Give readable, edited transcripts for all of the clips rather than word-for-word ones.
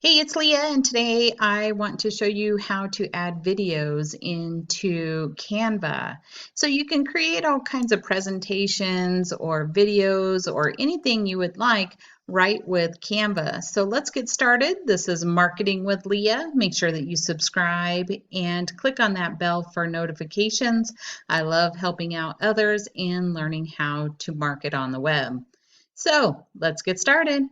Hey, it's Leah, and today I want to show you how to add videos into Canva. So you can create all kinds of presentations or videos or anything you would like right with Canva. So let's get started. This is Marketing with Leah. Make sure that you subscribe and click on that bell for notifications. I love helping out others and learning how to market on the web. So let's get started.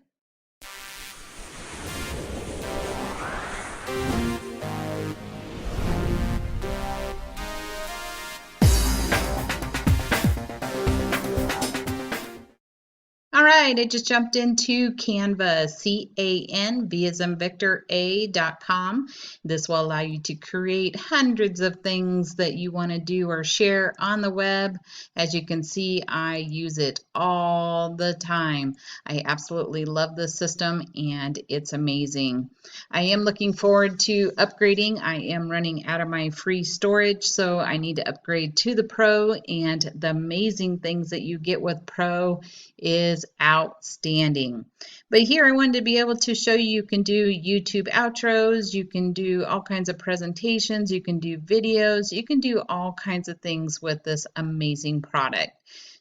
All right, I just jumped into Canva, C-A-N-V as in Victor, A.com. This will allow you to create hundreds of things that you want to do or share on the web. As you can see, I use it all the time. I absolutely love this system and it's amazing. I am looking forward to upgrading. I am running out of my free storage, so I need to upgrade to the Pro, and the amazing things that you get with Pro is outstanding. But here I wanted to be able to show you can do YouTube outros, you can do all kinds of presentations, you can do videos, you can do all kinds of things with this amazing product.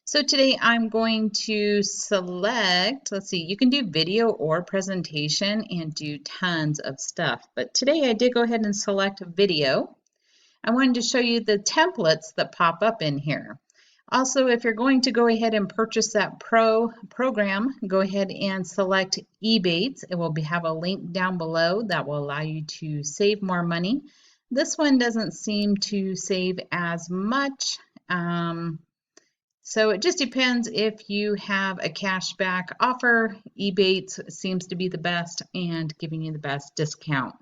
So today I'm going to select, let's see, you can do video or presentation and do tons of stuff. But today I did go ahead and select video. I wanted to show you the templates that pop up in here. Also, if you're going to go ahead and purchase that program, go ahead and select 𝗍𝗡𝗃. It will have a link down below that will allow you to save more money. This one doesn't seem to save as much. So it just depends if you have a cashback offer. 𝗍𝗡𝗃 seems to be the best and giving you the best discount.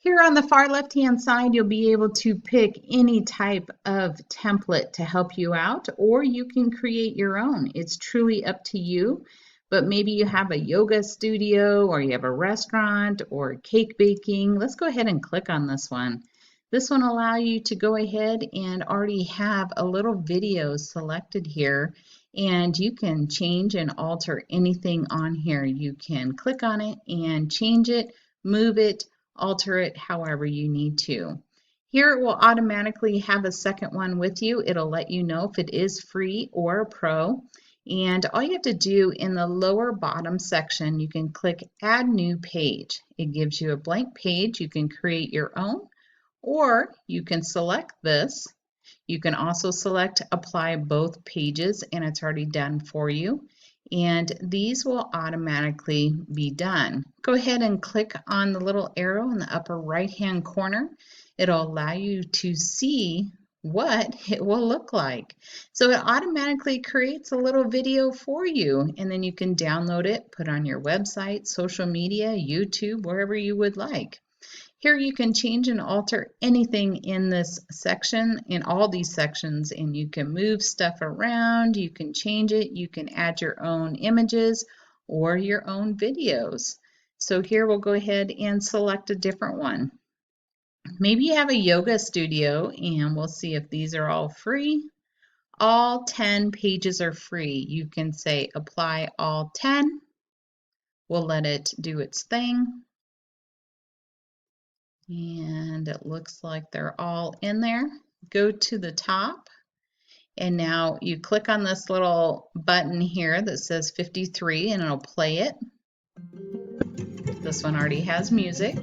Here on the far left-hand side, you'll be able to pick any type of template to help you out, or you can create your own. It's truly up to you, but maybe you have a yoga studio, or you have a restaurant, or cake baking. Let's go ahead and click on this one. This one will allow you to go ahead and already have a little video selected here, and you can change and alter anything on here. You can click on it and change it, move it, alter it however you need to. Here it will automatically have a second one with you. It'll let you know if it is free or pro. And all you have to do in the lower bottom section, you can click Add New Page. It gives you a blank page. You can create your own, or you can select this. You can also select Apply Both Pages, and it's already done for you. And these will automatically be done. Go ahead and click on the little arrow in the upper right hand corner. It'll allow you to see what it will look like. So it automatically creates a little video for you, and then you can download it, put on your website, social media, YouTube, wherever you would like. Here you can change and alter anything in this section, in all these sections, and you can move stuff around, you can change it, you can add your own images or your own videos. So here we'll go ahead and select a different one. Maybe you have a yoga studio, and we'll see if these are all free. All 10 pages are free. You can say apply all 10. We'll let it do its thing. And it looks like they're all in there. Go to the top, and now you click on this little button here that says 53, and it'll play it. This one already has music.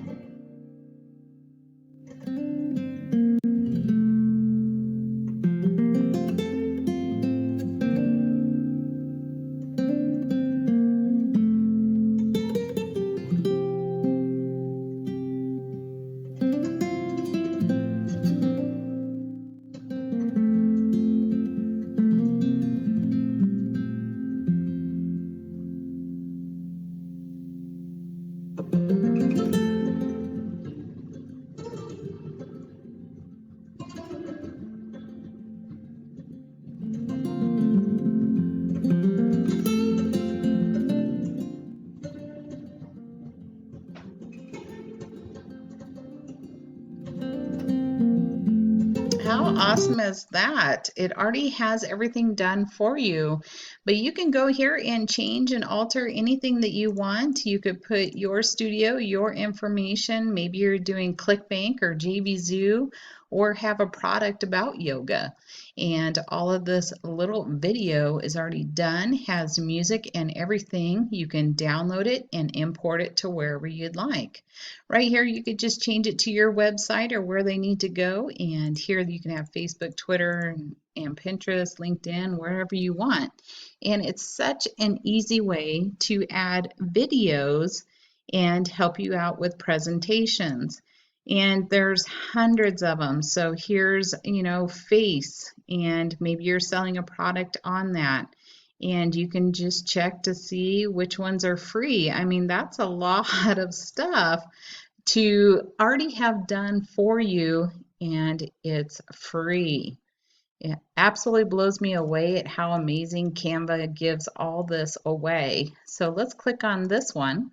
How awesome is that? It already has everything done for you, but you can go here and change and alter anything that you want. You could put your studio, your information, maybe you're doing ClickBank or JVZoo, or have a product about yoga. And all of this little video is already done, has music and everything. You can download it and import it to wherever you'd like. Right here, you could just change it to your website or where they need to go. And here you can have Facebook, Twitter, and Pinterest, LinkedIn, wherever you want. And it's such an easy way to add videos and help you out with presentations. And there's hundreds of them. So here's, face, and maybe you're selling a product on that. And you can just check to see which ones are free. I mean, that's a lot of stuff to already have done for you, and it's free. It absolutely blows me away at how amazing Canva gives all this away. So let's click on this one.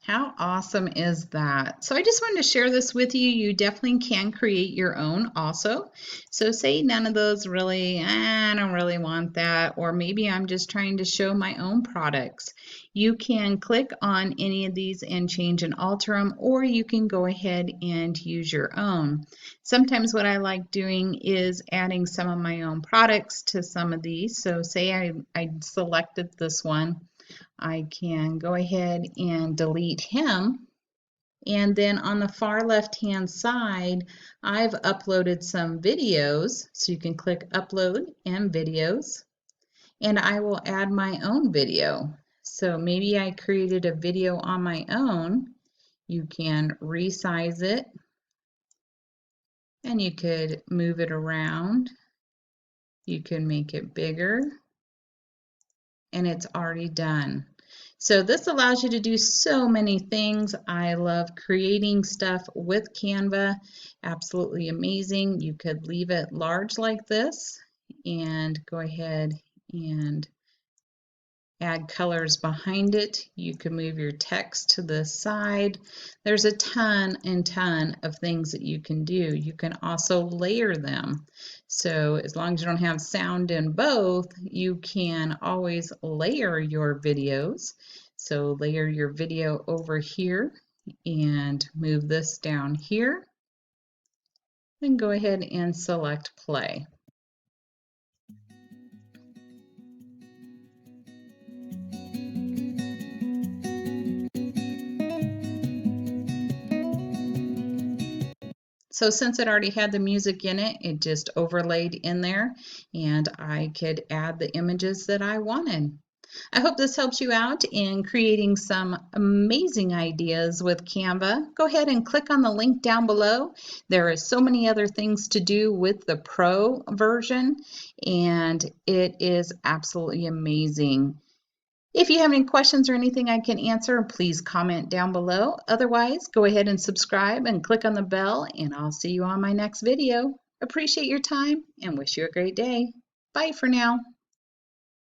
How awesome is that? So I just wanted to share this with you. You definitely can create your own also. So say none of those really, I don't really want that, or maybe I'm just trying to show my own products. You can click on any of these and change and alter them, or you can go ahead and use your own. Sometimes what I like doing is adding some of my own products to some of these. So say I selected this one. I can go ahead and delete him. And then on the far left-hand side, I've uploaded some videos. So you can click Upload and Videos. And I will add my own video. So maybe I created a video on my own. You can resize it. And you could move it around. You can make it bigger. And it's already done. So this allows you to do so many things. I love creating stuff with Canva. Absolutely amazing. You could leave it large like this and go ahead and add colors behind it. You can move your text to the side. There's a ton of things that you can do. You can also layer them. So as long as you don't have sound in both, you can always layer your videos. So layer your video over here and move this down here. And go ahead and select play. So since it already had the music in it, it just overlaid in there, and I could add the images that I wanted. I hope this helps you out in creating some amazing ideas with Canva. Go ahead and click on the link down below. There are so many other things to do with the Pro version, and it is absolutely amazing. If you have any questions or anything I can answer, please comment down below. Otherwise, go ahead and subscribe and click on the bell, and I'll see you on my next video. Appreciate your time and wish you a great day. Bye for now.